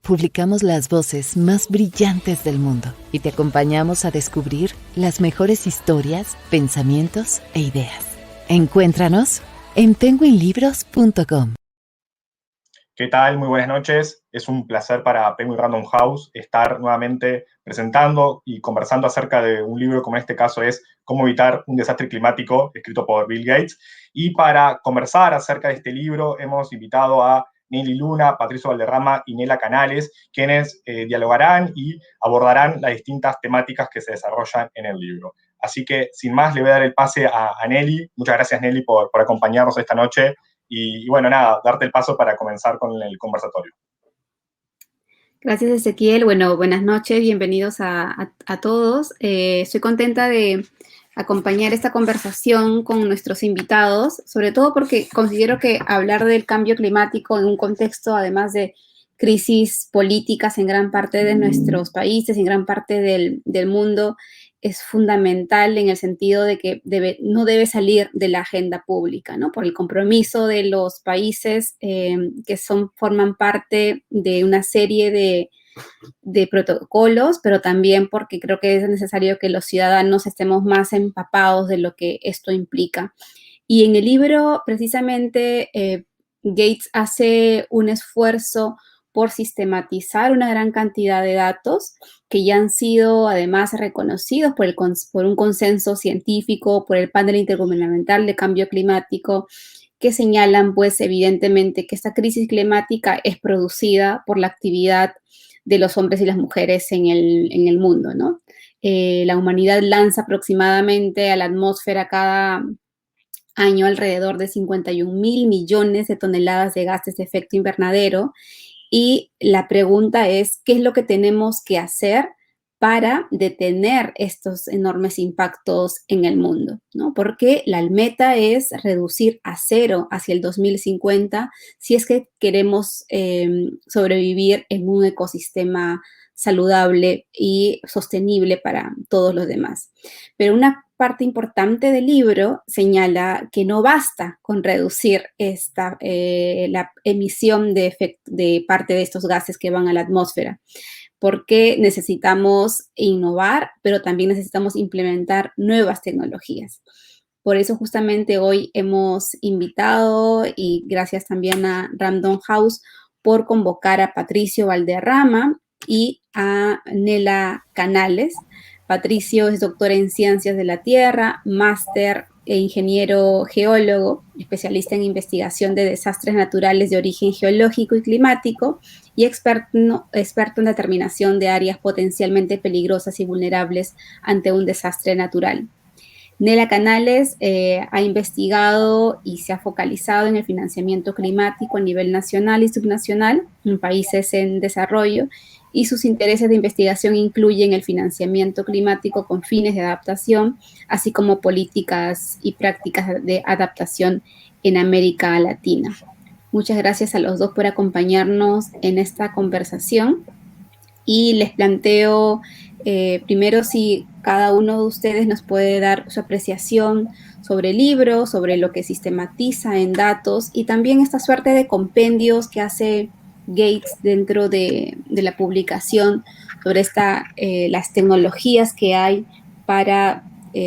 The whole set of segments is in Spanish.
publicamos las voces más brillantes del mundo y te acompañamos a descubrir las mejores historias, pensamientos e ideas. Encuéntranos en penguinlibros.com. ¿Qué tal? Muy buenas noches. Es un placer para Penguin Random House estar nuevamente presentando y conversando acerca de un libro como en este caso es Cómo evitar un desastre climático, escrito por Bill Gates. Y para conversar acerca de este libro hemos invitado a Nelly Luna, Patricio Valderrama y Nela Canales, quienes dialogarán y abordarán las distintas temáticas que se desarrollan en el libro. Así que, sin más, le voy a dar el pase a Nelly. Muchas gracias, Nelly, por acompañarnos esta noche. Y bueno, nada, darte el paso para comenzar con el conversatorio. Gracias, Ezequiel. Bueno, buenas noches, bienvenidos a todos. Estoy contenta de acompañar esta conversación con nuestros invitados, sobre todo porque considero que hablar del cambio climático en un contexto, además de crisis políticas en gran parte de nuestros países, en gran parte del mundo, es fundamental en el sentido de que no debe salir de la agenda pública, ¿no? Por el compromiso de los países que forman parte de una serie de protocolos, pero también porque creo que es necesario que los ciudadanos estemos más empapados de lo que esto implica. Y en el libro, precisamente, Gates hace un esfuerzo por sistematizar una gran cantidad de datos que ya han sido además reconocidos por un consenso científico, por el panel intergubernamental de cambio climático, que señalan pues evidentemente que esta crisis climática es producida por la actividad de los hombres y las mujeres en el mundo, ¿no? La humanidad lanza aproximadamente a la atmósfera cada año alrededor de 51.000 millones de toneladas de gases de efecto invernadero. Y la pregunta es, ¿qué es lo que tenemos que hacer para detener estos enormes impactos en el mundo, ¿no? Porque la meta es reducir a cero hacia el 2050 si es que queremos sobrevivir en un ecosistema saludable y sostenible para todos los demás. Pero una parte importante del libro señala que no basta con reducir la emisión de parte de estos gases que van a la atmósfera, porque necesitamos innovar, pero también necesitamos implementar nuevas tecnologías. Por eso justamente hoy hemos invitado, y gracias también a Random House, por convocar a Patricio Valderrama y a Nela Canales. Patricio es doctor en Ciencias de la Tierra, máster e ingeniero geólogo, especialista en investigación de desastres naturales de origen geológico y climático y experto en determinación de áreas potencialmente peligrosas y vulnerables ante un desastre natural. Nela Canales ha investigado y se ha focalizado en el financiamiento climático a nivel nacional y subnacional en países en desarrollo, y sus intereses de investigación incluyen el financiamiento climático con fines de adaptación, así como políticas y prácticas de adaptación en América Latina. Muchas gracias a los dos por acompañarnos en esta conversación y les planteo primero si cada uno de ustedes nos puede dar su apreciación sobre el libro, sobre lo que sistematiza en datos y también esta suerte de compendios que hace Gates dentro de la publicación sobre las tecnologías que hay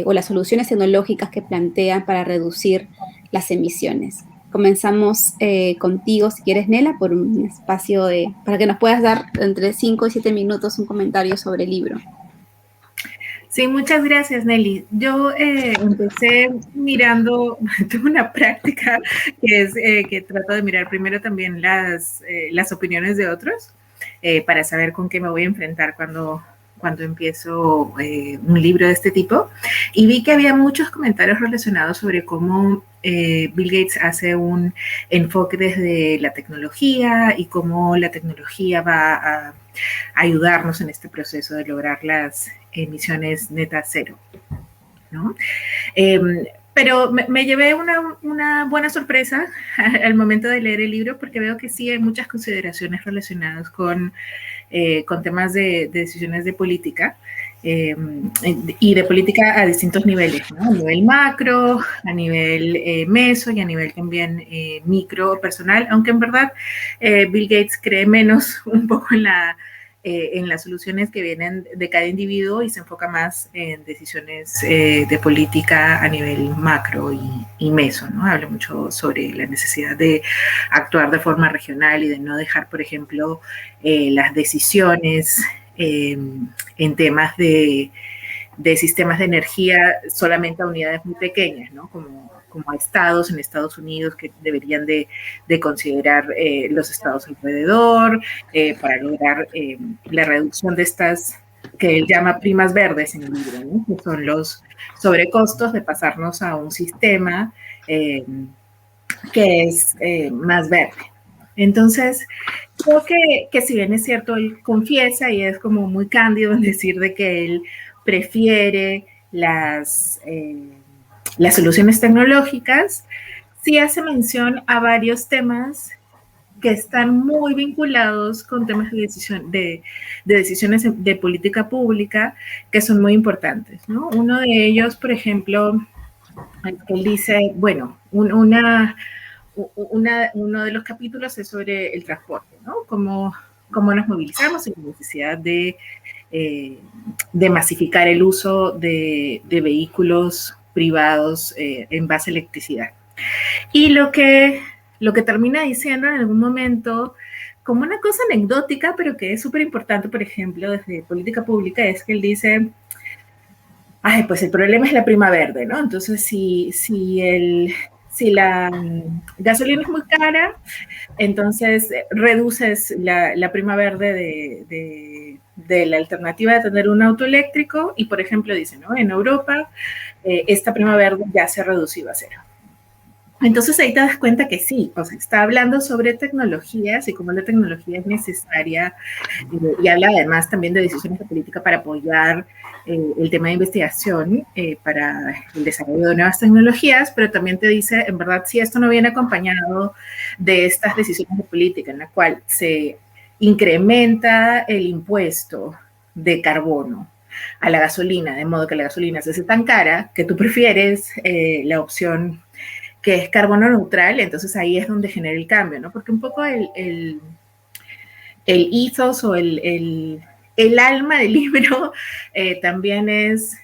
o las soluciones tecnológicas que plantean para reducir las emisiones. Comenzamos contigo, si quieres, Nela, por un espacio para que nos puedas dar entre 5 y 7 minutos un comentario sobre el libro. Sí, muchas gracias, Nelly. Yo empecé mirando, tengo una práctica que es que trato de mirar primero también las opiniones de otros para saber con qué me voy a enfrentar cuando empiezo un libro de este tipo. Y vi que había muchos comentarios relacionados sobre cómo Bill Gates hace un enfoque desde la tecnología y cómo la tecnología va a ayudarnos en este proceso de lograr las emisiones netas cero, ¿no? Pero me llevé una buena sorpresa al momento de leer el libro porque veo que sí hay muchas consideraciones relacionadas con temas de decisiones de política y de política a distintos niveles, ¿no? A nivel macro, a nivel meso y a nivel también micro personal, aunque en verdad Bill Gates cree menos un poco en las soluciones que vienen de cada individuo y se enfoca más en decisiones de política a nivel macro y meso, ¿no? Habla mucho sobre la necesidad de actuar de forma regional y de no dejar, por ejemplo, las decisiones en temas de sistemas de energía solamente a unidades muy pequeñas, ¿no? Como a estados en Estados Unidos que deberían de considerar los estados alrededor para lograr la reducción de estas que él llama primas verdes en el libro, ¿no? Que son los sobrecostos de pasarnos a un sistema que es más verde. Entonces, creo que si bien es cierto, él confiesa y es como muy cándido en decir de que él prefiere las soluciones tecnológicas, sí hace mención a varios temas que están muy vinculados con temas de decisiones de política pública que son muy importantes, ¿no? Uno de ellos, por ejemplo, él dice, bueno, uno de los capítulos es sobre el transporte, ¿no? Cómo nos movilizamos y la necesidad de masificar el uso de vehículos privados en base a electricidad. Y lo que termina diciendo en algún momento, como una cosa anecdótica, pero que es súper importante, por ejemplo, desde política pública, es que él dice, ay, pues el problema es la prima verde, ¿no? Entonces, si la gasolina es muy cara, entonces reduces la prima verde de la alternativa de tener un auto eléctrico y, por ejemplo, dice, ¿no? En Europa, esta prima verde ya se ha reducido a cero. Entonces ahí te das cuenta que sí, o sea, está hablando sobre tecnologías y cómo la tecnología es necesaria y habla además también de decisiones de política para apoyar el tema de investigación para el desarrollo de nuevas tecnologías, pero también te dice, en verdad, si esto no viene acompañado de estas decisiones de política en la cual se incrementa el impuesto de carbono a la gasolina, de modo que la gasolina se hace tan cara que tú prefieres la opción que es carbono neutral, entonces ahí es donde genera el cambio, ¿no? Porque un poco el ethos o el alma del libro también es,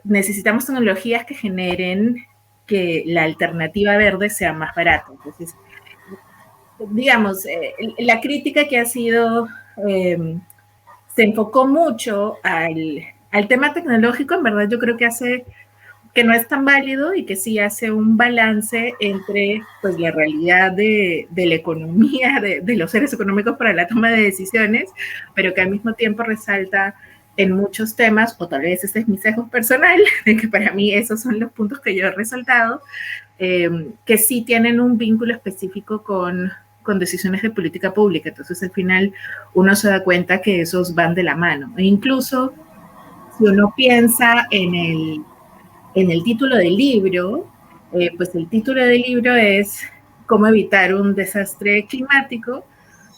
necesitamos tecnologías que generen que la alternativa verde sea más barata. Entonces, digamos, la crítica que ha sido, se enfocó mucho al tema tecnológico, en verdad yo creo que no es tan válido y que sí hace un balance entre pues, la realidad de la economía, de los seres económicos para la toma de decisiones, pero que al mismo tiempo resalta en muchos temas, o tal vez este es mi sesgo personal, de que para mí esos son los puntos que yo he resaltado, que sí tienen un vínculo específico con decisiones de política pública. Entonces, al final, uno se da cuenta que esos van de la mano. E incluso, si uno piensa en el título del libro, pues el título del libro es cómo evitar un desastre climático,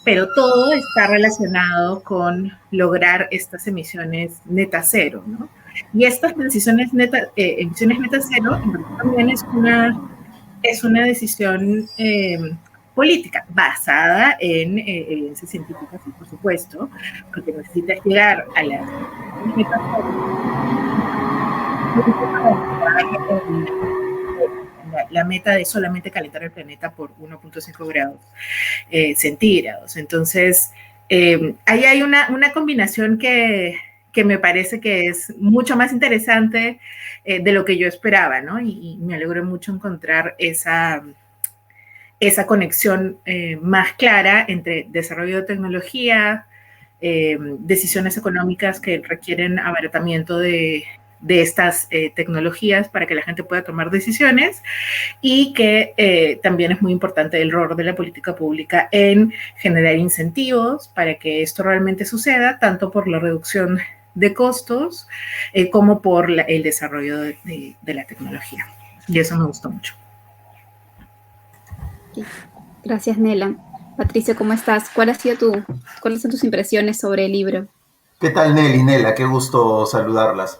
pero todo está relacionado con lograr estas emisiones neta cero, ¿no? Y estas decisiones emisiones neta cero también es una decisión política basada en evidencia científica, sí, por supuesto, porque necesitas llegar a las metas la meta de solamente calentar el planeta por 1.5 grados centígrados. Entonces, ahí hay una combinación que me parece que es mucho más interesante de lo que yo esperaba, ¿no? Y me alegro mucho encontrar esa conexión más clara entre desarrollo de tecnología, decisiones económicas que requieren abaratamiento de estas tecnologías para que la gente pueda tomar decisiones y que también es muy importante el rol de la política pública en generar incentivos para que esto realmente suceda, tanto por la reducción de costos como por el desarrollo de la tecnología. Y eso me gustó mucho. Gracias, Nela. Patricio, ¿cómo estás? ¿Cuáles son tus impresiones sobre el libro? ¿Qué tal, Nelly, Nela? Qué gusto saludarlas.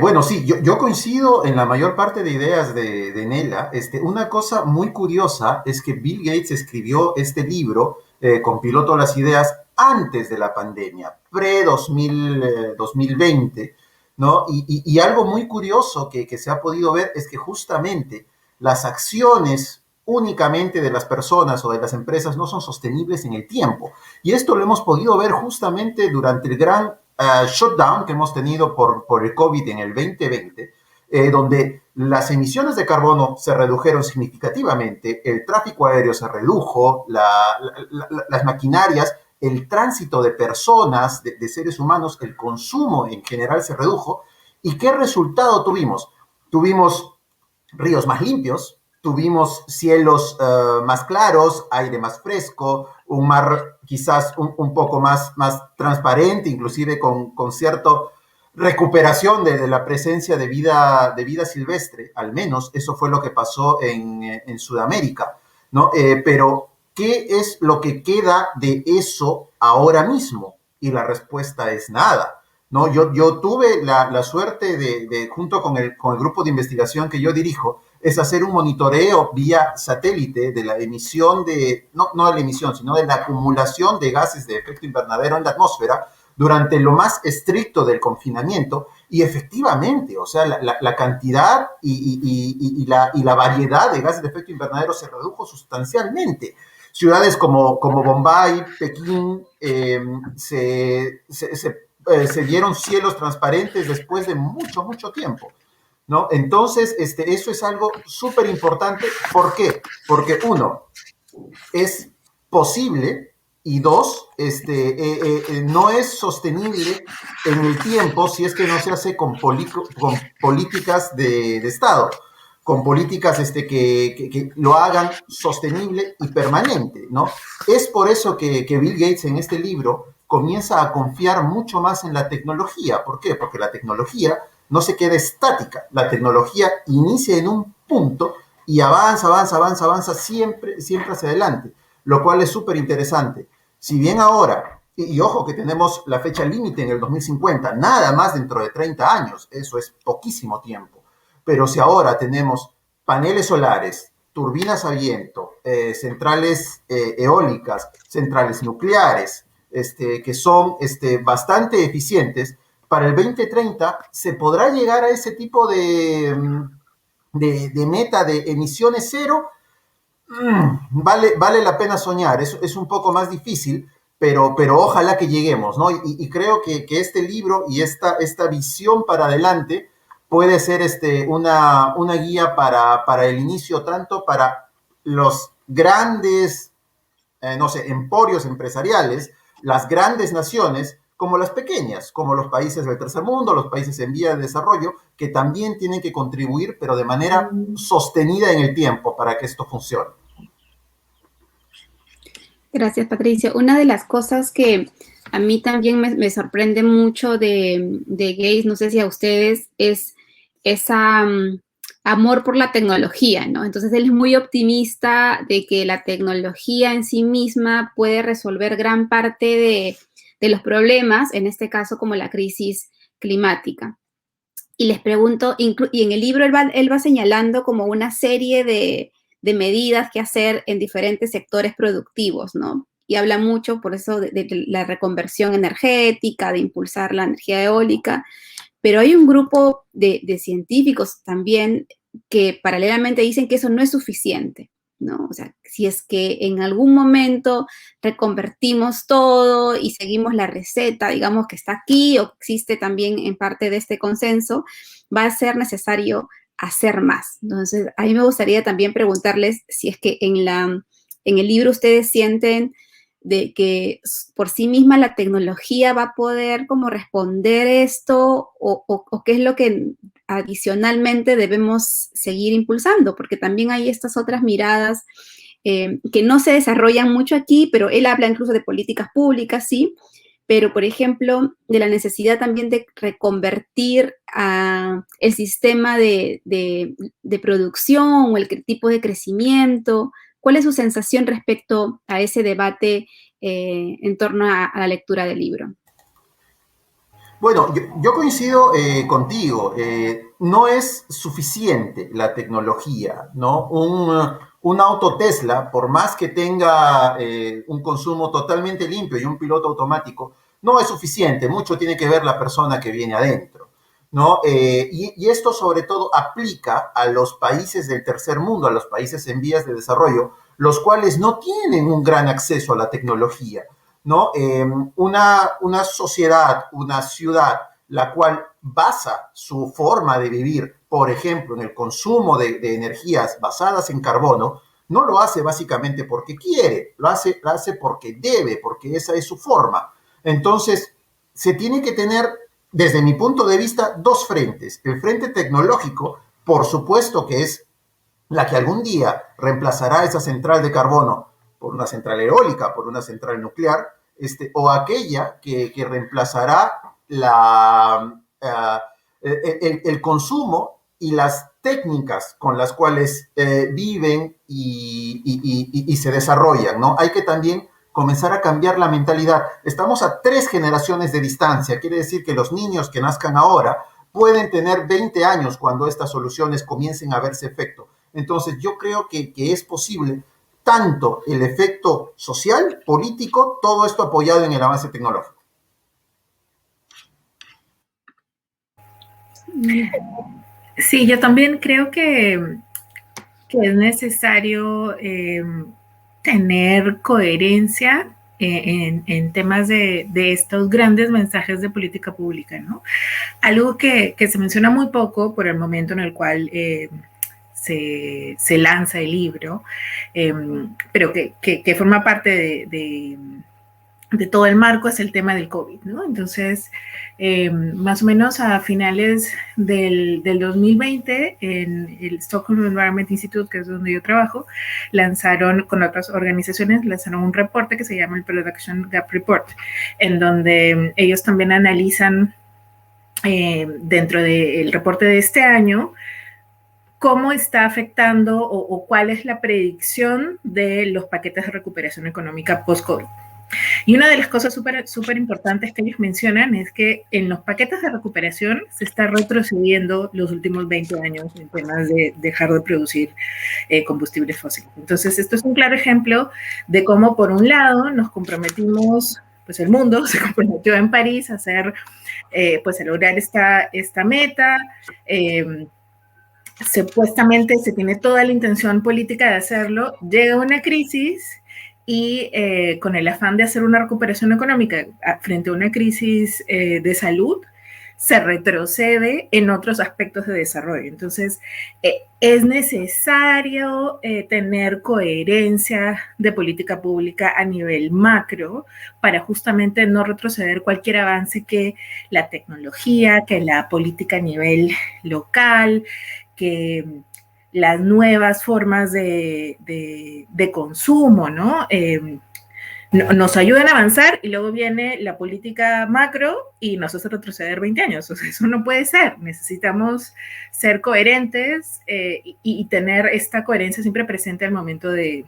Bueno, sí, yo coincido en la mayor parte de ideas de Nela. Una cosa muy curiosa es que Bill Gates escribió este libro, compiló todas las ideas antes de la pandemia, pre-2020, ¿no? Y algo muy curioso que se ha podido ver es que justamente las acciones únicamente de las personas o de las empresas no son sostenibles en el tiempo. Y esto lo hemos podido ver justamente durante el gran shutdown que hemos tenido por el COVID en el 2020, donde las emisiones de carbono se redujeron significativamente, el tráfico aéreo se redujo, las maquinarias, el tránsito de personas, de seres humanos, el consumo en general se redujo. ¿Y qué resultado tuvimos? Tuvimos ríos más limpios, tuvimos cielos más claros, aire más fresco, un mar quizás un poco más transparente, inclusive con cierta recuperación de la presencia de vida silvestre, al menos eso fue lo que pasó en Sudamérica, ¿no? Pero, ¿qué es lo que queda de eso ahora mismo? Y la respuesta es nada. ¿No? Yo tuve la suerte junto con el grupo de investigación que yo dirijo, es hacer un monitoreo vía satélite de la emisión no de la emisión, sino de la acumulación de gases de efecto invernadero en la atmósfera durante lo más estricto del confinamiento, y efectivamente, o sea, la cantidad y la variedad de gases de efecto invernadero se redujo sustancialmente. Ciudades como Bombay, Pekín, se vieron cielos transparentes después de mucho tiempo, ¿no? Entonces, eso es algo súper importante. ¿Por qué? Porque uno, es posible, y dos, no es sostenible en el tiempo si es que no se hace con políticas de Estado, con políticas que lo hagan sostenible y permanente, ¿no? Es por eso que Bill Gates en este libro comienza a confiar mucho más en la tecnología. ¿Por qué? Porque la tecnología no se queda estática, la tecnología inicia en un punto y avanza siempre hacia adelante, lo cual es súper interesante. Si bien ahora, y ojo que tenemos la fecha límite en el 2050, nada más dentro de 30 años, eso es poquísimo tiempo, pero si ahora tenemos paneles solares, turbinas a viento, centrales eólicas, centrales nucleares, que son bastante eficientes, para el 2030 se podrá llegar a ese tipo de meta de emisiones cero. Vale la pena soñar, es un poco más difícil, pero ojalá que lleguemos, ¿no? Y creo que este libro y esta visión para adelante puede ser una guía para el inicio, tanto para los grandes, no sé, emporios empresariales, las grandes naciones, como las pequeñas, como los países del tercer mundo, los países en vía de desarrollo, que también tienen que contribuir, pero de manera sostenida en el tiempo para que esto funcione. Gracias, Patricia. Una de las cosas que a mí también me sorprende mucho de Gates, no sé si a ustedes, es esa amor por la tecnología, ¿no? Entonces, él es muy optimista de que la tecnología en sí misma puede resolver gran parte de los problemas, en este caso como la crisis climática. Y les pregunto, y en el libro él va señalando como una serie de medidas que hacer en diferentes sectores productivos, ¿no? Y habla mucho, por eso, de la reconversión energética, de impulsar la energía eólica, pero hay un grupo de científicos también que paralelamente dicen que eso no es suficiente, ¿no? O sea, si es que en algún momento reconvertimos todo y seguimos la receta, digamos, que está aquí o existe también en parte de este consenso, va a ser necesario hacer más. Entonces, a mí me gustaría también preguntarles si es que en el libro ustedes sienten de que por sí misma la tecnología va a poder como responder esto o qué es lo que adicionalmente debemos seguir impulsando, porque también hay estas otras miradas que no se desarrollan mucho aquí, pero él habla incluso de políticas públicas, sí, pero por ejemplo, de la necesidad también de reconvertir el sistema de producción o el tipo de crecimiento. ¿Cuál es su sensación respecto a ese debate en torno a la lectura del libro? Bueno, yo coincido contigo. No es suficiente la tecnología, ¿no? Un auto Tesla, por más que tenga un consumo totalmente limpio y un piloto automático, no es suficiente. Mucho tiene que ver la persona que viene adentro, ¿no? Y esto sobre todo aplica a los países del tercer mundo, a los países en vías de desarrollo, los cuales no tienen un gran acceso a la tecnología. ¿No? Una sociedad, una ciudad, la cual basa su forma de vivir, por ejemplo, en el consumo de energías basadas en carbono, no lo hace básicamente porque quiere, lo hace porque debe, porque esa es su forma. Entonces, se tiene que tener, desde mi punto de vista, dos frentes. El frente tecnológico, por supuesto que es la que algún día reemplazará esa central de carbono por una central eólica, por una central nuclear, o aquella que reemplazará el consumo y las técnicas con las cuales viven y se desarrollan, ¿no? Hay que también comenzar a cambiar la mentalidad. Estamos a 3 generaciones de distancia, quiere decir que los niños que nazcan ahora pueden tener 20 años cuando estas soluciones comiencen a verse efecto. Entonces, yo creo que es posible tanto el efecto social, político, todo esto apoyado en el avance tecnológico. Sí, yo también creo que es necesario tener coherencia en temas de estos grandes mensajes de política pública, ¿no? Algo que se menciona muy poco por el momento en el cual se lanza el libro, pero que forma parte de todo el marco es el tema del COVID, ¿no? Entonces, más o menos a finales del 2020, en el Stockholm Environment Institute, que es donde yo trabajo, lanzaron con otras organizaciones, lanzaron un reporte que se llama el Production Gap Report, en donde ellos también analizan dentro del reporte de este año cómo está afectando o cuál es la predicción de los paquetes de recuperación económica post-COVID. Y una de las cosas súper importantes que ellos mencionan es que en los paquetes de recuperación se está retrocediendo los últimos 20 años en temas de dejar de producir combustibles fósiles. Entonces, esto es un claro ejemplo de cómo, por un lado, nos comprometimos, pues el mundo se comprometió en París a hacer, pues a lograr esta meta. Supuestamente se tiene toda la intención política de hacerlo, llega una crisis y con el afán de hacer una recuperación económica frente a una crisis de salud, se retrocede en otros aspectos de desarrollo. Entonces, es necesario tener coherencia de política pública a nivel macro para justamente no retroceder cualquier avance que la tecnología, que la política a nivel local, que las nuevas formas de consumo, ¿no? Nos ayudan a avanzar y luego viene la política macro y nos hace retroceder 20 años. O sea, eso no puede ser. Necesitamos ser coherentes y tener esta coherencia siempre presente al momento de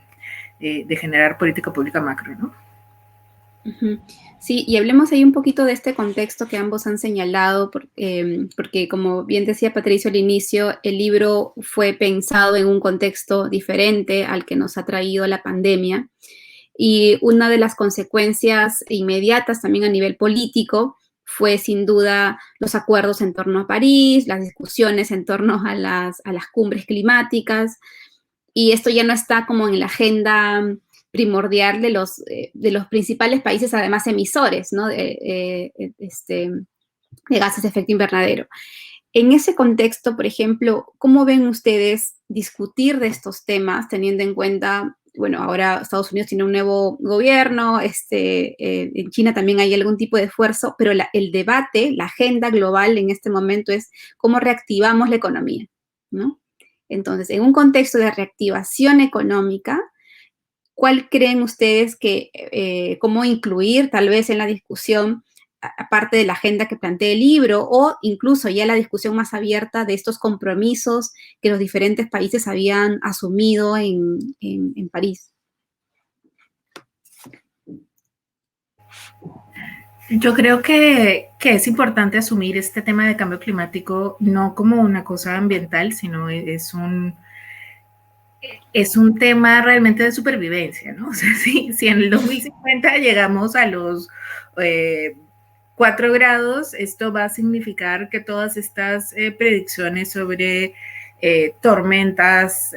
generar política pública macro, ¿no? Sí, y hablemos ahí un poquito de este contexto que ambos han señalado, porque como bien decía Patricio al inicio, el libro fue pensado en un contexto diferente al que nos ha traído la pandemia. Y una de las consecuencias inmediatas también a nivel político fue sin duda los acuerdos en torno a París, las discusiones en torno a las cumbres climáticas, y esto ya no está como en la agenda primordial de los principales países, además emisores, ¿no? de gases de efecto invernadero. En ese contexto, por ejemplo, ¿cómo ven ustedes discutir de estos temas, teniendo en cuenta, bueno, ahora Estados Unidos tiene un nuevo gobierno, en China también hay algún tipo de esfuerzo, pero el debate, la agenda global en este momento es cómo reactivamos la economía, ¿no? Entonces, en un contexto de reactivación económica, ¿cuál creen ustedes cómo incluir tal vez en la discusión, aparte de la agenda que plantea el libro, o incluso ya la discusión más abierta de estos compromisos que los diferentes países habían asumido en París? Yo creo que es importante asumir este tema de cambio climático no como una cosa ambiental, sino es un tema realmente de supervivencia, ¿no? O sea, si en el 2050 llegamos a los 4 grados, esto va a significar que todas estas predicciones sobre tormentas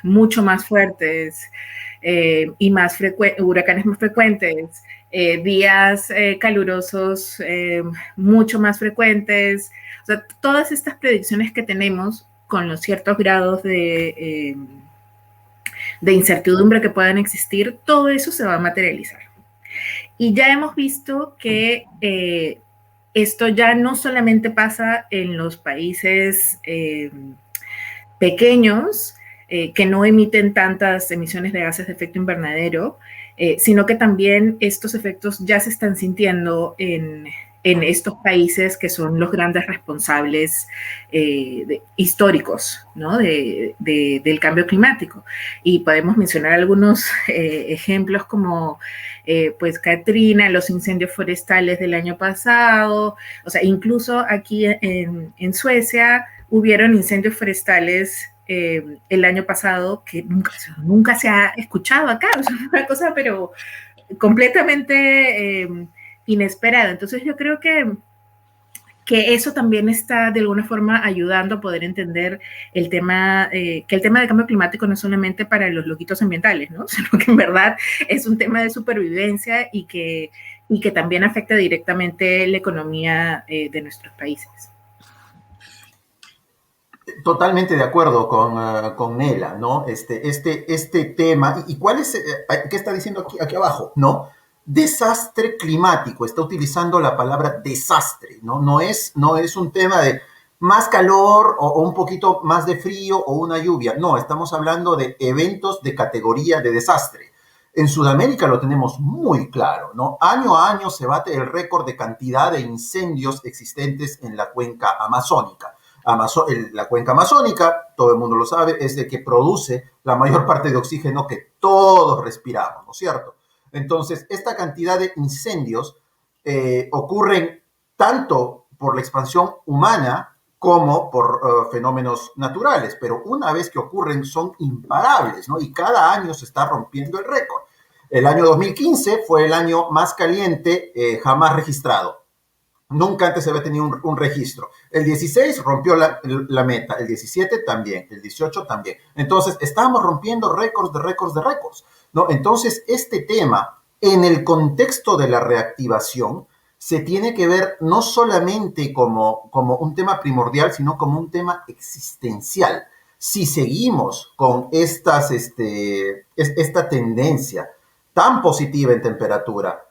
mucho más fuertes y más huracanes más frecuentes, días calurosos mucho más frecuentes, o sea, todas estas predicciones que tenemos con los ciertos grados de incertidumbre que puedan existir, todo eso se va a materializar. Y ya hemos visto que esto ya no solamente pasa en los países pequeños, que no emiten tantas emisiones de gases de efecto invernadero, sino que también estos efectos ya se están sintiendo en estos países que son los grandes responsables históricos, ¿no? Del cambio climático. Y podemos mencionar algunos ejemplos como pues Katrina, los incendios forestales del año pasado, o sea, incluso aquí en Suecia hubieron incendios forestales el año pasado que nunca se ha escuchado acá, es una cosa pero completamente inesperada. Entonces yo creo que eso también está de alguna forma ayudando a poder entender el tema, que el tema del cambio climático no es solamente para los loquitos ambientales, ¿no? Sino que en verdad es un tema de supervivencia y que también afecta directamente la economía de nuestros países. Totalmente de acuerdo con Nela, ¿no? Este tema, ¿y cuál es, qué está diciendo aquí abajo? ¿No? Desastre climático, está utilizando la palabra desastre, ¿no? No es un tema de más calor o un poquito más de frío o una lluvia, no, estamos hablando de eventos de categoría de desastre. En Sudamérica lo tenemos muy claro, ¿no? Año a año se bate el récord de cantidad de incendios existentes en la cuenca amazónica. La cuenca amazónica, todo el mundo lo sabe, es el que produce la mayor parte de oxígeno que todos respiramos, ¿no es cierto? Entonces, esta cantidad de incendios ocurren tanto por la expansión humana como por fenómenos naturales, pero una vez que ocurren son imparables, ¿no? Y cada año se está rompiendo el récord. El año 2015 fue el año más caliente jamás registrado. Nunca antes se había tenido un registro. El 16 rompió la meta, el 17 también, el 18 también. Entonces, estamos rompiendo récords de récords de récords, ¿no? Entonces, este tema, en el contexto de la reactivación, se tiene que ver no solamente como un tema primordial, sino como un tema existencial. Si seguimos con esta tendencia tan positiva en temperatura,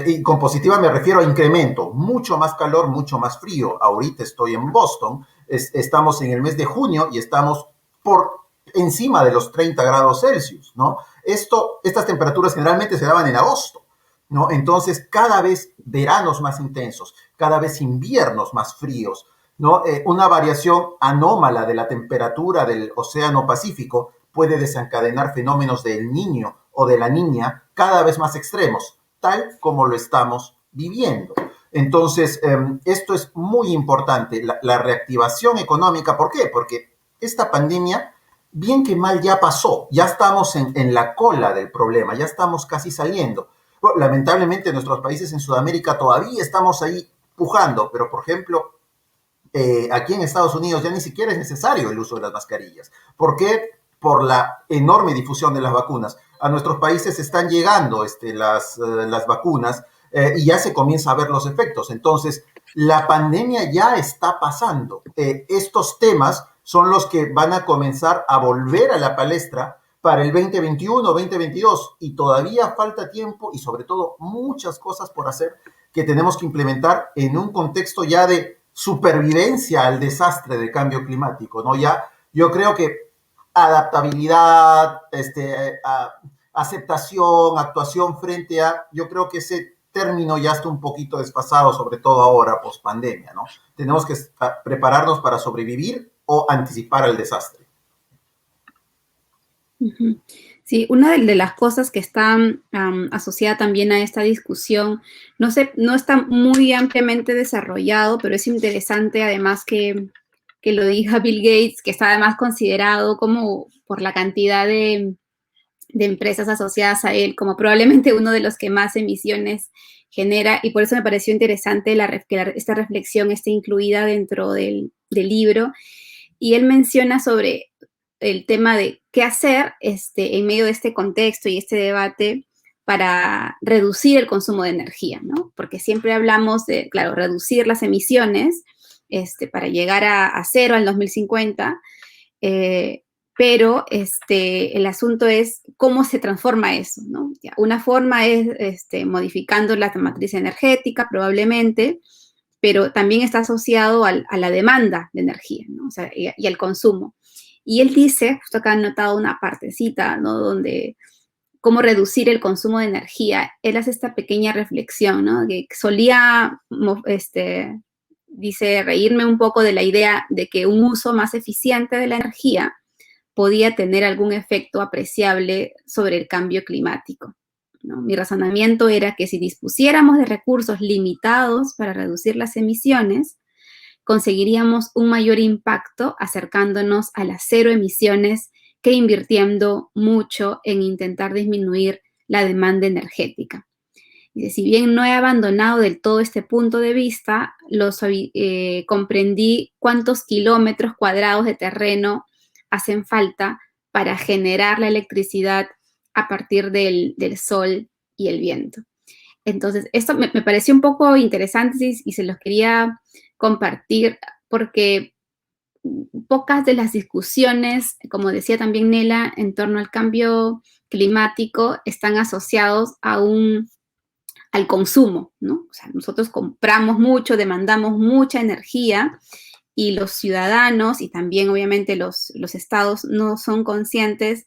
y con positiva me refiero a incremento, mucho más calor, mucho más frío. Ahorita estoy en Boston, estamos en el mes de junio y estamos por encima de los 30 grados Celsius, ¿no? Estas temperaturas generalmente se daban en agosto, ¿no? Entonces, cada vez veranos más intensos, cada vez inviernos más fríos, ¿no? Una variación anómala de la temperatura del Océano Pacífico puede desencadenar fenómenos del Niño o de la Niña cada vez más extremos, tal como lo estamos viviendo. Entonces, esto es muy importante, la reactivación económica. ¿Por qué? Porque esta pandemia, bien que mal, ya pasó, ya estamos en la cola del problema, ya estamos casi saliendo. Bueno, lamentablemente, en nuestros países en Sudamérica todavía estamos ahí pujando, pero por ejemplo, aquí en Estados Unidos ya ni siquiera es necesario el uso de las mascarillas. ¿Por qué? Por la enorme difusión de las vacunas. A nuestros países están llegando las vacunas y ya se comienza a ver los efectos. Entonces, la pandemia ya está pasando. Estos temas son los que van a comenzar a volver a la palestra para el 2021, 2022, y todavía falta tiempo y sobre todo muchas cosas por hacer que tenemos que implementar en un contexto ya de supervivencia al desastre del cambio climático, ¿no? Ya, yo creo que adaptabilidad, aceptación, actuación frente a, yo creo que ese término ya está un poquito desfasado, sobre todo ahora, post pandemia, ¿no? Tenemos que prepararnos para sobrevivir o anticipar el desastre. Sí, una de las cosas que está asociada también a esta discusión, no está muy ampliamente desarrollado, pero es interesante además que lo diga Bill Gates, que está además considerado como por la cantidad de empresas asociadas a él, como probablemente uno de los que más emisiones genera, y por eso me pareció interesante que esta reflexión esté incluida dentro del libro. Y él menciona sobre el tema de qué hacer en medio de este contexto y este debate para reducir el consumo de energía, ¿no? Porque siempre hablamos de, claro, reducir las emisiones para llegar a cero al 2050, pero el asunto es cómo se transforma eso, ¿no? Una forma es modificando la matriz energética, probablemente, pero también está asociado a la demanda de energía, ¿no? O sea, y al consumo. Y él dice, justo acá han notado una partecita, ¿no? Donde cómo reducir el consumo de energía. Él hace esta pequeña reflexión, ¿no? Que solía, dice, reírme un poco de la idea de que un uso más eficiente de la energía podía tener algún efecto apreciable sobre el cambio climático, ¿no? Mi razonamiento era que si dispusiéramos de recursos limitados para reducir las emisiones, conseguiríamos un mayor impacto acercándonos a las cero emisiones que invirtiendo mucho en intentar disminuir la demanda energética. Dice, si bien no he abandonado del todo este punto de vista, comprendí cuántos kilómetros cuadrados de terreno hacen falta para generar la electricidad a partir del sol y el viento. Entonces, esto me pareció un poco interesante y se los quería compartir porque pocas de las discusiones, como decía también Nela, en torno al cambio climático están asociados al consumo, ¿no? O sea, nosotros compramos mucho, demandamos mucha energía y los ciudadanos y también obviamente los estados no son conscientes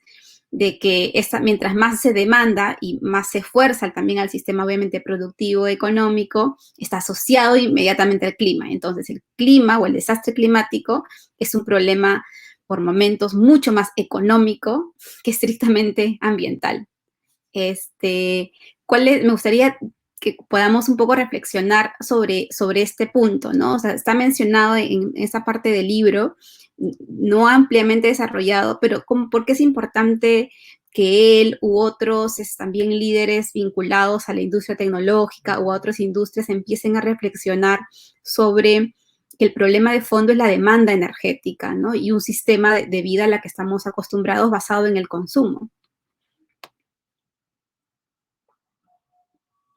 de que mientras más se demanda y más se esfuerza también al sistema obviamente productivo, económico, está asociado inmediatamente al clima. Entonces el clima o el desastre climático es un problema por momentos mucho más económico que estrictamente ambiental. Me gustaría que podamos un poco reflexionar sobre este punto, ¿no? O sea, está mencionado en esa parte del libro, no ampliamente desarrollado, pero ¿por qué es importante que él u otros también líderes vinculados a la industria tecnológica o a otras industrias empiecen a reflexionar sobre que el problema de fondo es la demanda energética, ¿no? Y un sistema de vida a la que estamos acostumbrados basado en el consumo?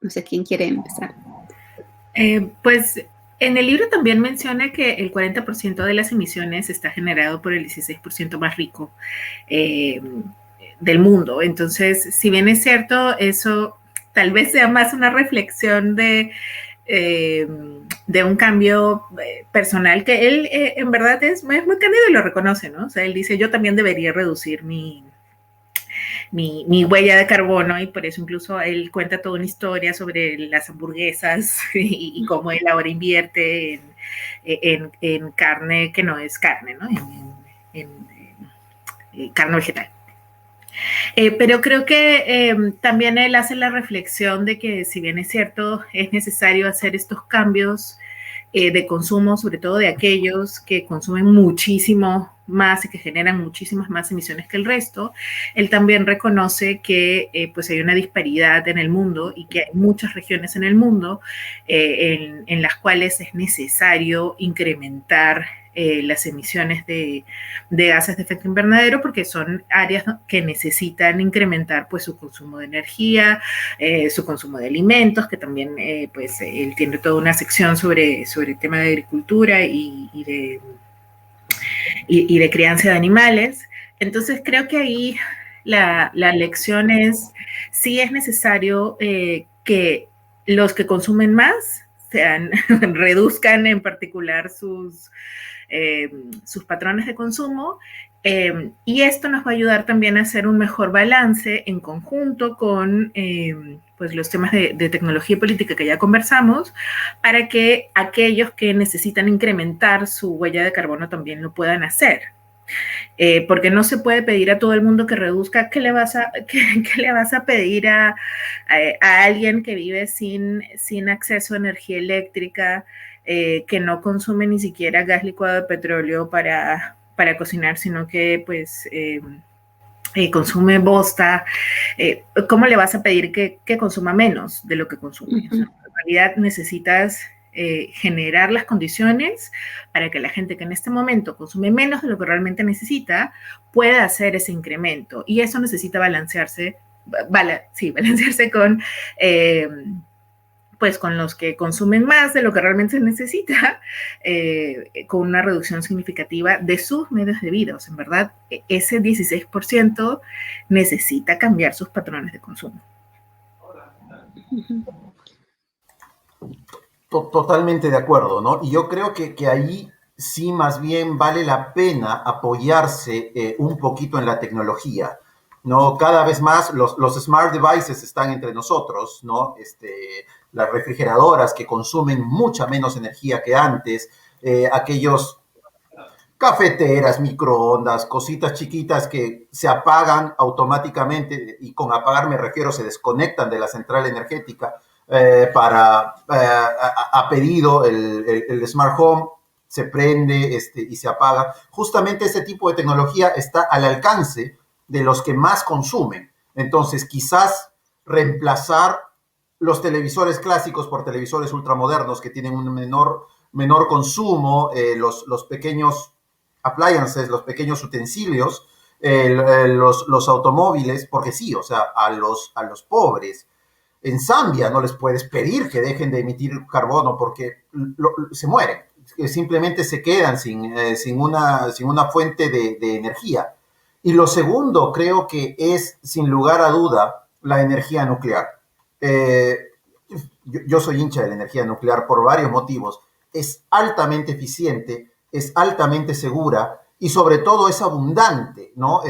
No sé quién quiere empezar. Pues en el libro también menciona que el 40% de las emisiones está generado por el 16% más rico del mundo. Entonces, si bien es cierto, eso tal vez sea más una reflexión de un cambio personal que él en verdad es muy cálido y lo reconoce, ¿no? O sea, él dice, yo también debería reducir mi huella de carbono, y por eso incluso él cuenta toda una historia sobre las hamburguesas y cómo él ahora invierte en carne que no es carne, ¿no? En carne vegetal. Pero creo que también él hace la reflexión de que si bien es cierto, es necesario hacer estos cambios de consumo, sobre todo de aquellos que consumen muchísimo más y que generan muchísimas más emisiones que el resto, él también reconoce que pues hay una disparidad en el mundo y que hay muchas regiones en el mundo en las cuales es necesario incrementar las emisiones de gases de efecto invernadero, porque son áreas que necesitan incrementar pues su consumo de energía, su consumo de alimentos, que también pues él tiene toda una sección sobre el tema de agricultura y de crianza de animales. Entonces creo que ahí la lección es, sí es necesario que los que consumen más reduzcan en particular sus patrones de consumo, y esto nos va a ayudar también a hacer un mejor balance en conjunto con pues los temas de tecnología y política que ya conversamos, para que aquellos que necesitan incrementar su huella de carbono también lo puedan hacer. Porque no se puede pedir a todo el mundo que reduzca. ¿Qué le vas a, qué le vas a pedir a alguien que vive sin acceso a energía eléctrica, que no consume ni siquiera gas licuado de petróleo para cocinar, sino que pues consume bosta? ¿Cómo le vas a pedir que consuma menos de lo que consume? O sea, en realidad necesitas generar las condiciones para que la gente que en este momento consume menos de lo que realmente necesita pueda hacer ese incremento. Y eso necesita balancearse con, pues con los que consumen más de lo que realmente se necesita, con una reducción significativa de sus medios de vida. O sea, en verdad, ese 16% necesita cambiar sus patrones de consumo. Totalmente de acuerdo, ¿no? Y yo creo que ahí sí más bien vale la pena apoyarse un poquito en la tecnología, ¿no? Cada vez más los smart devices están entre nosotros, ¿no? Las refrigeradoras que consumen mucha menos energía que antes, aquellos cafeteras, microondas, cositas chiquitas que se apagan automáticamente, y con apagar me refiero, se desconectan de la central energética, a pedido, el Smart Home se prende y se apaga. Justamente ese tipo de tecnología está al alcance de los que más consumen. Entonces, quizás reemplazar los televisores clásicos por televisores ultramodernos que tienen un menor consumo, los pequeños appliances, los pequeños utensilios, los automóviles, porque sí, o sea, a los pobres en Zambia no les puedes pedir que dejen de emitir carbono porque se mueren, simplemente se quedan sin una fuente de energía. Y lo segundo, creo que es, sin lugar a duda, la energía nuclear. Yo soy hincha de la energía nuclear por varios motivos. Es altamente eficiente, es altamente segura y sobre todo es abundante, ¿no?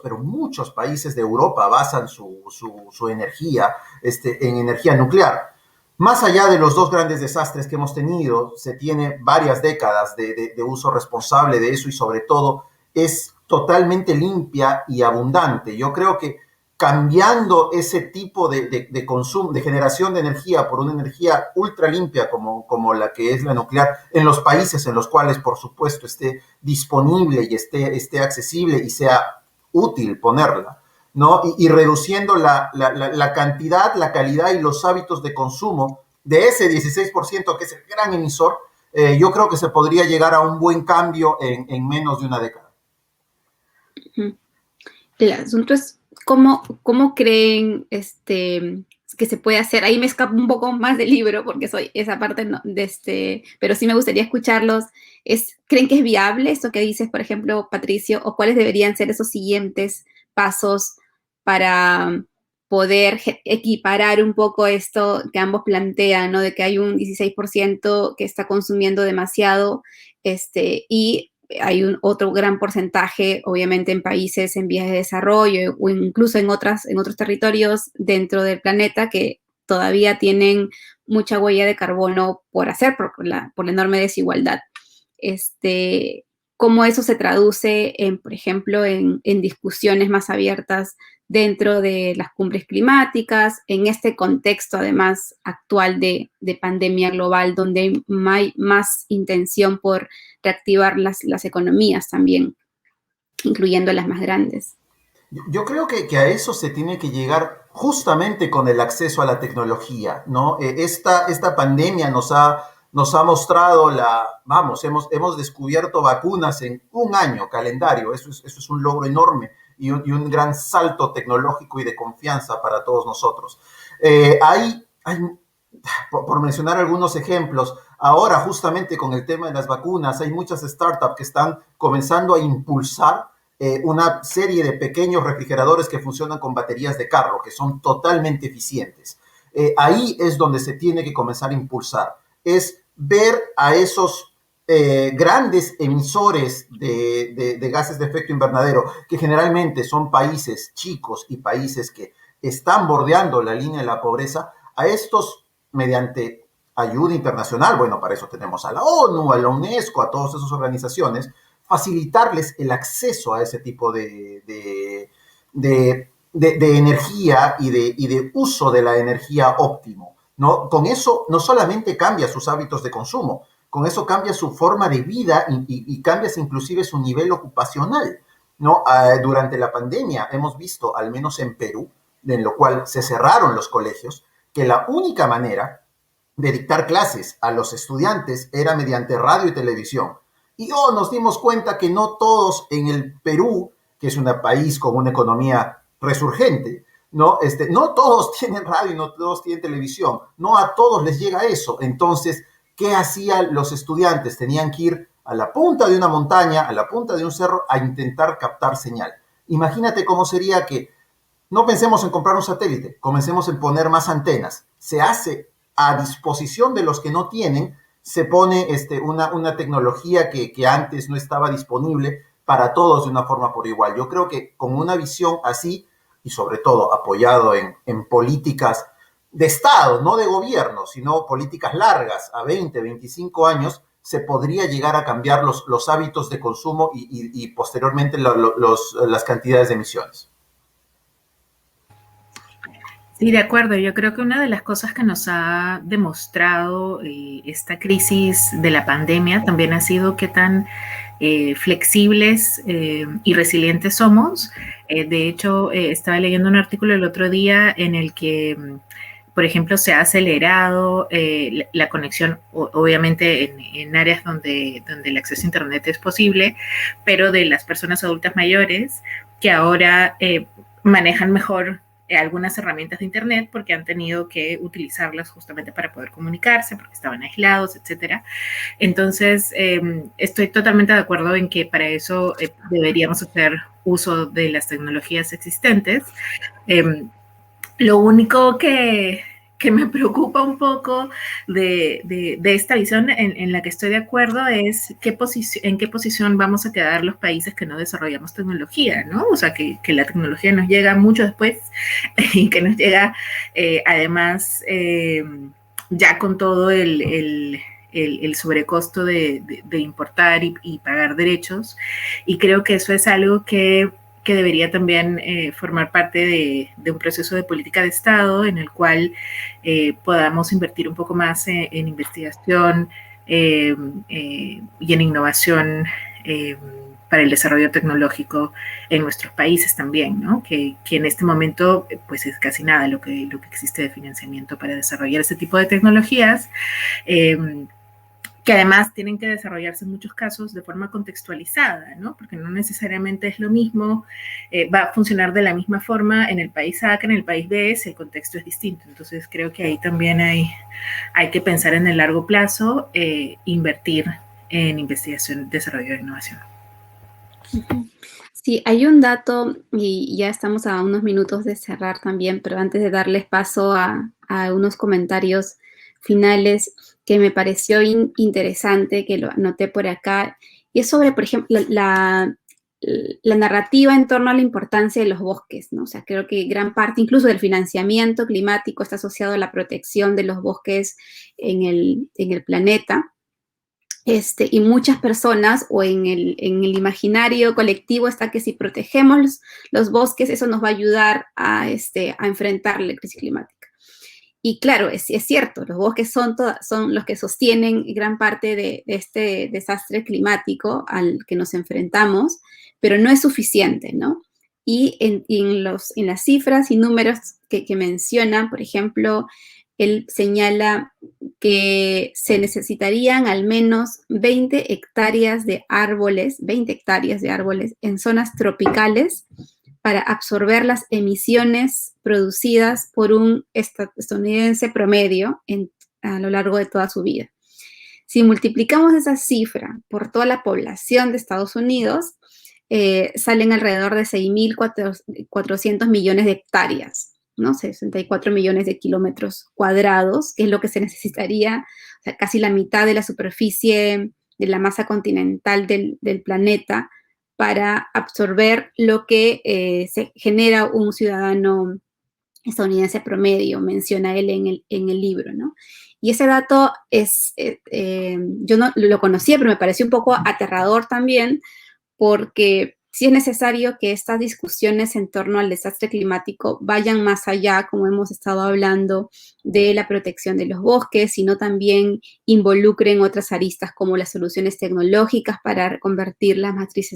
Pero muchos países de Europa basan su energía en energía nuclear. Más allá de los dos grandes desastres que hemos tenido, se tiene varias décadas de uso responsable de eso y sobre todo es totalmente limpia y abundante. Yo creo que cambiando ese tipo de consumo, de generación de energía por una energía ultra limpia como la que es la nuclear, en los países en los cuales, por supuesto, esté disponible y esté accesible y sea útil ponerla, ¿no? Y reduciendo la cantidad, la calidad y los hábitos de consumo de ese 16% que es el gran emisor, yo creo que se podría llegar a un buen cambio en menos de una década. El asunto es cómo creen que se puede hacer. Ahí me escapo un poco más del libro porque soy esa parte pero sí me gustaría escucharlos. ¿Creen que es viable esto que dices, por ejemplo, Patricio, o cuáles deberían ser esos siguientes pasos para poder equiparar un poco esto que ambos plantean, ¿no? De que hay un 16% que está consumiendo demasiado, y hay otro gran porcentaje, obviamente, en países en vías de desarrollo o incluso en otros territorios dentro del planeta que todavía tienen mucha huella de carbono por hacer por la enorme desigualdad. Cómo eso se traduce, por ejemplo, en discusiones más abiertas dentro de las cumbres climáticas, en este contexto, además, actual de pandemia global, donde hay más intención por reactivar las economías también, incluyendo las más grandes. Yo creo que a eso se tiene que llegar justamente con el acceso a la tecnología, ¿no? Esta pandemia nos ha mostrado hemos descubierto vacunas en un año calendario. Eso es un logro enorme y un gran salto tecnológico y de confianza para todos nosotros. Por mencionar algunos ejemplos, ahora justamente con el tema de las vacunas, hay muchas startups que están comenzando a impulsar una serie de pequeños refrigeradores que funcionan con baterías de carro, que son totalmente eficientes. Ahí es donde se tiene que comenzar a impulsar. Es ver a esos grandes emisores de gases de efecto invernadero, que generalmente son países chicos y países que están bordeando la línea de la pobreza, a estos, mediante ayuda internacional, bueno, para eso tenemos a la ONU, a la UNESCO, a todas esas organizaciones, facilitarles el acceso a ese tipo de energía y de uso de la energía óptimo, ¿no? Con eso no solamente cambia sus hábitos de consumo, con eso cambia su forma de vida y cambias inclusive su nivel ocupacional, ¿no? Durante la pandemia hemos visto, al menos en Perú, en lo cual se cerraron los colegios, que la única manera de dictar clases a los estudiantes era mediante radio y televisión. Y nos dimos cuenta que no todos en el Perú, que es un país con una economía resurgente, no todos tienen radio y no todos tienen televisión, no a todos les llega eso. Entonces, ¿qué hacían los estudiantes? Tenían que ir a la punta de una montaña, a la punta de un cerro, a intentar captar señal. Imagínate cómo sería que no pensemos en comprar un satélite, comencemos en poner más antenas. Se hace a disposición de los que no tienen, se pone una tecnología que antes no estaba disponible para todos de una forma por igual. Yo creo que con una visión así, y sobre todo apoyado en políticas de Estado, no de gobierno, sino políticas largas, a 20, 25 años, se podría llegar a cambiar los hábitos de consumo y posteriormente las cantidades de emisiones. Sí, de acuerdo. Yo creo que una de las cosas que nos ha demostrado esta crisis de la pandemia también ha sido qué tan flexibles y resilientes somos. De hecho, estaba leyendo un artículo el otro día en el que, por ejemplo, se ha acelerado la conexión, obviamente en áreas donde el acceso a Internet es posible, pero de las personas adultas mayores que ahora manejan mejor algunas herramientas de Internet porque han tenido que utilizarlas justamente para poder comunicarse, porque estaban aislados, etcétera. Entonces, estoy totalmente de acuerdo en que para eso deberíamos hacer uso de las tecnologías existentes. Lo único que me preocupa un poco de esta visión en la que estoy de acuerdo es en qué posición vamos a quedar los países que no desarrollamos tecnología, ¿no? O sea, que la tecnología nos llega mucho después y que nos llega además ya con todo el sobrecosto de importar y pagar derechos. Y creo que eso es algo que debería también formar parte de un proceso de política de Estado en el cual podamos invertir un poco más en investigación y en innovación para el desarrollo tecnológico en nuestros países también, ¿no? Que en este momento pues es casi nada lo que existe de financiamiento para desarrollar ese tipo de tecnologías. Que además tienen que desarrollarse en muchos casos de forma contextualizada, ¿no? Porque no necesariamente es lo mismo, va a funcionar de la misma forma en el país A que en el país B si el contexto es distinto. Entonces creo que ahí también hay que pensar en el largo plazo, invertir en investigación, desarrollo e innovación. Sí, hay un dato, y ya estamos a unos minutos de cerrar también, pero antes de darles paso a unos comentarios finales que me pareció interesante, que lo anoté por acá, y es sobre, por ejemplo, la narrativa en torno a la importancia de los bosques, ¿no? O sea, creo que gran parte incluso del financiamiento climático está asociado a la protección de los bosques en el planeta. Y muchas personas o en el imaginario colectivo está que si protegemos los bosques, eso nos va a ayudar a enfrentar la crisis climática. Y claro, es cierto, los bosques son los que sostienen gran parte de este desastre climático al que nos enfrentamos, pero no es suficiente, ¿no? Y en las cifras y números que mencionan, por ejemplo, él señala que se necesitarían al menos 20 hectáreas de árboles en zonas tropicales para absorber las emisiones producidas por un estadounidense promedio a lo largo de toda su vida. Si multiplicamos esa cifra por toda la población de Estados Unidos, salen alrededor de 6.400 millones de hectáreas, ¿no? 64 millones de kilómetros cuadrados, que es lo que se necesitaría, o sea, casi la mitad de la superficie de la masa continental del planeta, para absorber lo que se genera un ciudadano estadounidense promedio, menciona él en el libro, ¿no? Y ese dato yo no lo conocía, pero me pareció un poco aterrador también, porque sí es necesario que estas discusiones en torno al desastre climático vayan más allá, como hemos estado hablando, de la protección de los bosques, sino también involucren otras aristas como las soluciones tecnológicas para convertir la matriz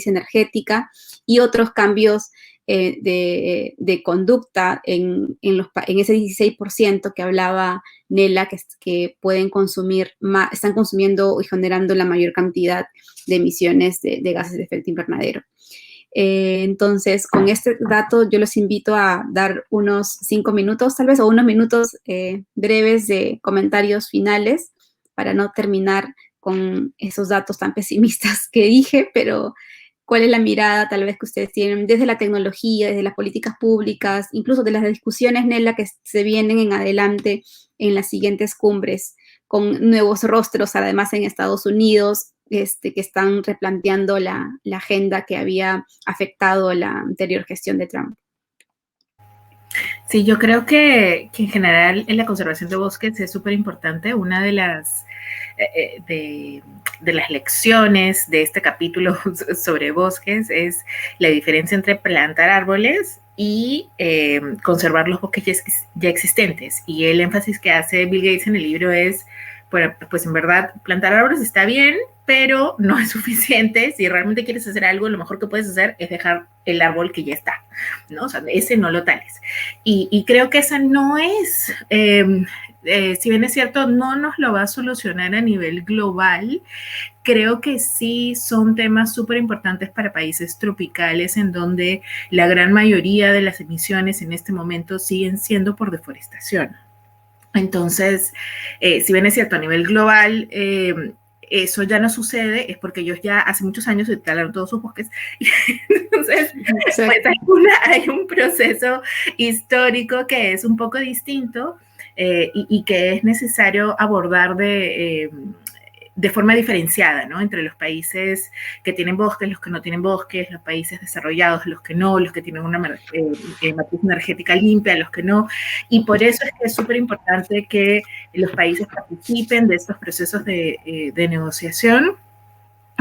energética y otros cambios de conducta en ese 16% que hablaba Nela, que pueden consumir más, están consumiendo y generando la mayor cantidad de emisiones de gases de efecto invernadero. Entonces, con este dato yo los invito a dar unos 5 minutos, tal vez, o unos minutos breves de comentarios finales para no terminar con esos datos tan pesimistas que dije, pero cuál es la mirada tal vez que ustedes tienen desde la tecnología, desde las políticas públicas, incluso de las discusiones, Nela, que se vienen en adelante en las siguientes cumbres, con nuevos rostros, además en Estados Unidos, que están replanteando la agenda que había afectado la anterior gestión de Trump. Sí, yo creo que en general en la conservación de bosques es súper importante. Una de las lecciones de este capítulo sobre bosques es la diferencia entre plantar árboles y conservar los bosques ya existentes. Y el énfasis que hace Bill Gates en el libro es, pues en verdad, plantar árboles está bien, pero no es suficiente. Si realmente quieres hacer algo, lo mejor que puedes hacer es dejar el árbol que ya está, ¿no? O sea, ese no lo tales. Y creo que esa no es, si bien es cierto, no nos lo va a solucionar a nivel global. Creo que sí son temas súper importantes para países tropicales en donde la gran mayoría de las emisiones en este momento siguen siendo por deforestación. Entonces, si bien es cierto, a nivel global, eso ya no sucede, es porque ellos ya hace muchos años se talaron todos sus bosques. Entonces, pues hay un proceso histórico que es un poco distinto y que es necesario abordar de forma diferenciada, ¿no? Entre los países que tienen bosques, los que no tienen bosques, los países desarrollados, los que no, los que tienen una matriz energética limpia, los que no. Y por eso es que es súper importante que los países participen de estos procesos de negociación.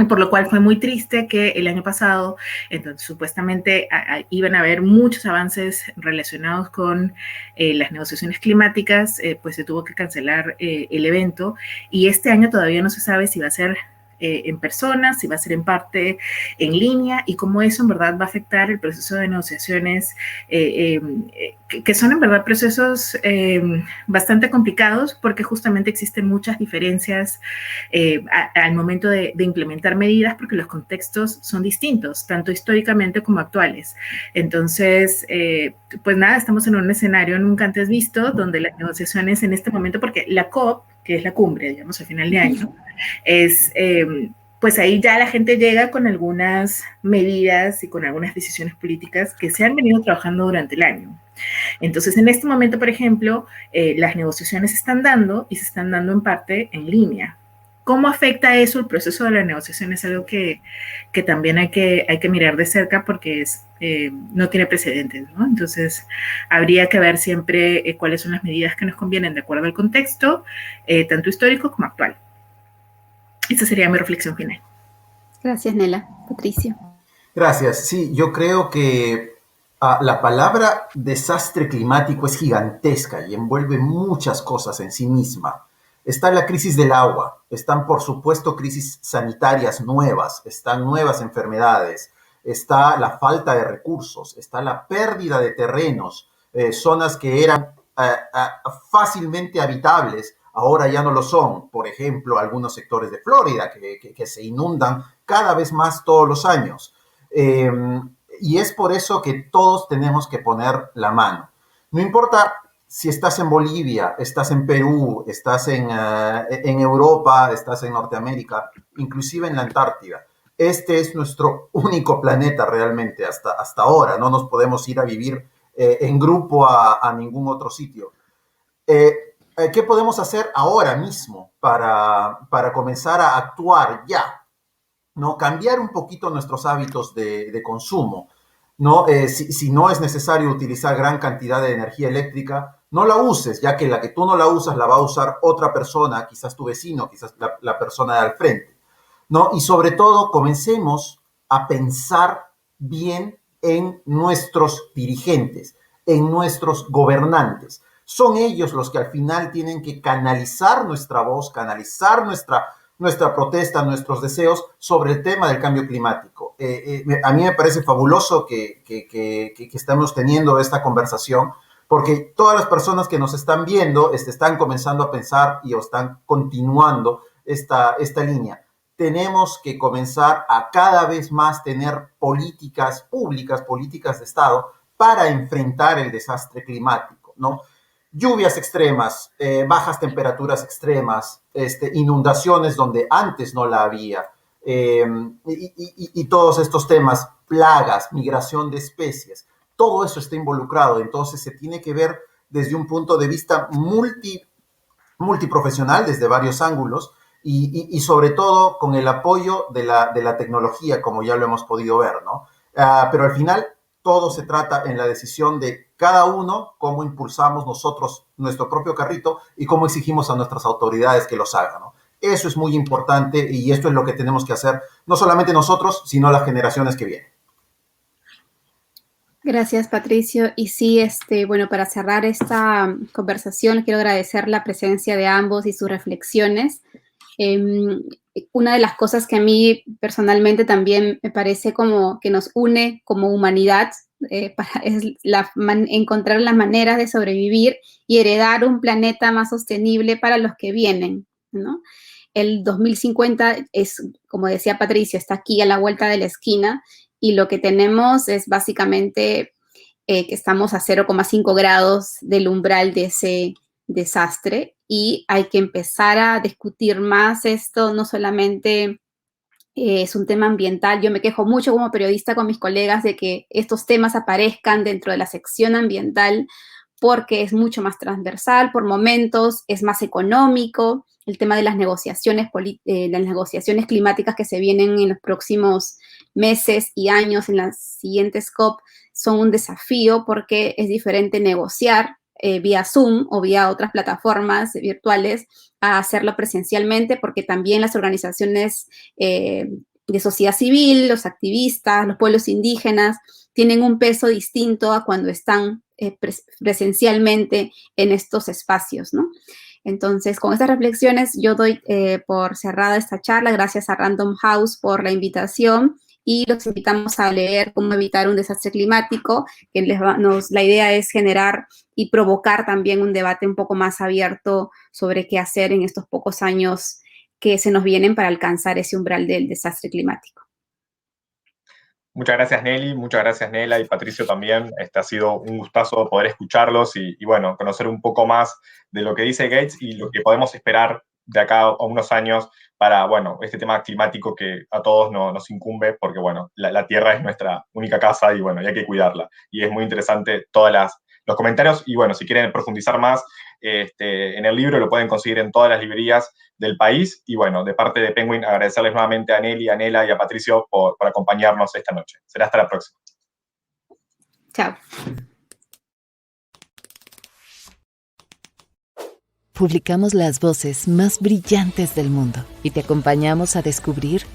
Por lo cual fue muy triste que el año pasado, entonces supuestamente iban a haber muchos avances relacionados con las negociaciones climáticas, pues se tuvo que cancelar el evento, y este año todavía no se sabe si va a ser en persona, si va a ser en parte en línea, y cómo eso en verdad va a afectar el proceso de negociaciones, que son en verdad procesos bastante complicados, porque justamente existen muchas diferencias al momento de implementar medidas, porque los contextos son distintos, tanto históricamente como actuales. Entonces, pues nada, estamos en un escenario nunca antes visto, donde las negociaciones en este momento, porque la COP, que es la cumbre, digamos, a final de año, es, pues ahí ya la gente llega con algunas medidas y con algunas decisiones políticas que se han venido trabajando durante el año. Entonces, en este momento, por ejemplo, las negociaciones se están dando y se están dando en parte en línea. ¿Cómo afecta eso el proceso de la negociación? Es algo que también hay que mirar de cerca, porque no tiene precedentes, ¿no? Entonces, habría que ver siempre cuáles son las medidas que nos convienen de acuerdo al contexto, tanto histórico como actual. Esa sería mi reflexión final. Gracias, Nela. Patricio. Gracias. Sí, yo creo que la palabra desastre climático es gigantesca y envuelve muchas cosas en sí misma. Está la crisis del agua, están por supuesto crisis sanitarias nuevas, están nuevas enfermedades, está la falta de recursos, está la pérdida de terrenos, zonas que eran fácilmente habitables, ahora ya no lo son. Por ejemplo, algunos sectores de Florida que se inundan cada vez más todos los años. Y es por eso que todos tenemos que poner la mano. No importa si estás en Bolivia, estás en Perú, estás en Europa, estás en Norteamérica, inclusive en la Antártida. Este es nuestro único planeta realmente hasta ahora. No nos podemos ir a vivir en grupo a ningún otro sitio. ¿Qué podemos hacer ahora mismo para comenzar a actuar ya? ¿No? Cambiar un poquito nuestros hábitos de consumo, ¿no? Si no es necesario utilizar gran cantidad de energía eléctrica, no la uses, ya que la que tú no la usas la va a usar otra persona, quizás tu vecino, quizás la persona de al frente, ¿no? Y sobre todo, comencemos a pensar bien en nuestros dirigentes, en nuestros gobernantes. Son ellos los que al final tienen que canalizar nuestra voz, canalizar nuestra protesta, nuestros deseos sobre el tema del cambio climático. A mí me parece fabuloso que estamos teniendo esta conversación, porque todas las personas que nos están viendo están comenzando a pensar y están continuando esta línea. Tenemos que comenzar a cada vez más tener políticas públicas, políticas de Estado, para enfrentar el desastre climático, ¿no? Lluvias extremas, bajas temperaturas extremas, inundaciones donde antes no la había, y todos estos temas, plagas, migración de especies, todo eso está involucrado. Entonces se tiene que ver desde un punto de vista multiprofesional, desde varios ángulos, y sobre todo con el apoyo de la tecnología, como ya lo hemos podido ver, ¿no? Pero al final todo se trata en la decisión de cada uno, cómo impulsamos nosotros nuestro propio carrito y cómo exigimos a nuestras autoridades que los hagan, ¿no? Eso es muy importante, y esto es lo que tenemos que hacer, no solamente nosotros, sino las generaciones que vienen. Gracias, Patricio. Y sí, bueno, para cerrar esta conversación, quiero agradecer la presencia de ambos y sus reflexiones. Una de las cosas que a mí personalmente también me parece como que nos une como humanidad es encontrar las maneras de sobrevivir y heredar un planeta más sostenible para los que vienen, ¿no? El 2050 es, como decía Patricio, está aquí a la vuelta de la esquina, y lo que tenemos es básicamente que estamos a 0,5 grados del umbral de ese desastre, y hay que empezar a discutir más esto. No solamente es un tema ambiental. Yo me quejo mucho como periodista con mis colegas de que estos temas aparezcan dentro de la sección ambiental, porque es mucho más transversal, por momentos es más económico. El tema de las negociaciones climáticas que se vienen en los próximos meses y años, en las siguientes COP, son un desafío, porque es diferente negociar vía Zoom o vía otras plataformas virtuales a hacerlo presencialmente, porque también las organizaciones de sociedad civil, los activistas, los pueblos indígenas, tienen un peso distinto a cuando están presencialmente en estos espacios, ¿no? Entonces, con estas reflexiones, yo doy por cerrada esta charla. Gracias a Random House por la invitación, y los invitamos a leer Cómo evitar un desastre climático, que la idea es generar y provocar también un debate un poco más abierto sobre qué hacer en estos pocos años que se nos vienen para alcanzar ese umbral del desastre climático. Muchas gracias, Nelly, muchas gracias, Nela, y Patricio también. Ha sido un gustazo poder escucharlos y bueno, conocer un poco más de lo que dice Gates y lo que podemos esperar de acá a unos años para, bueno, este tema climático que a todos nos incumbe, porque, bueno, la Tierra es nuestra única casa y, bueno, y hay que cuidarla. Y es muy interesante todos los comentarios, y, bueno, si quieren profundizar más en el libro, lo pueden conseguir en todas las librerías del país. Y, bueno, de parte de Penguin, agradecerles nuevamente a Nelly, a Nela y a Patricio por acompañarnos esta noche. Será hasta la próxima. Chao. Publicamos las voces más brillantes del mundo y te acompañamos a descubrir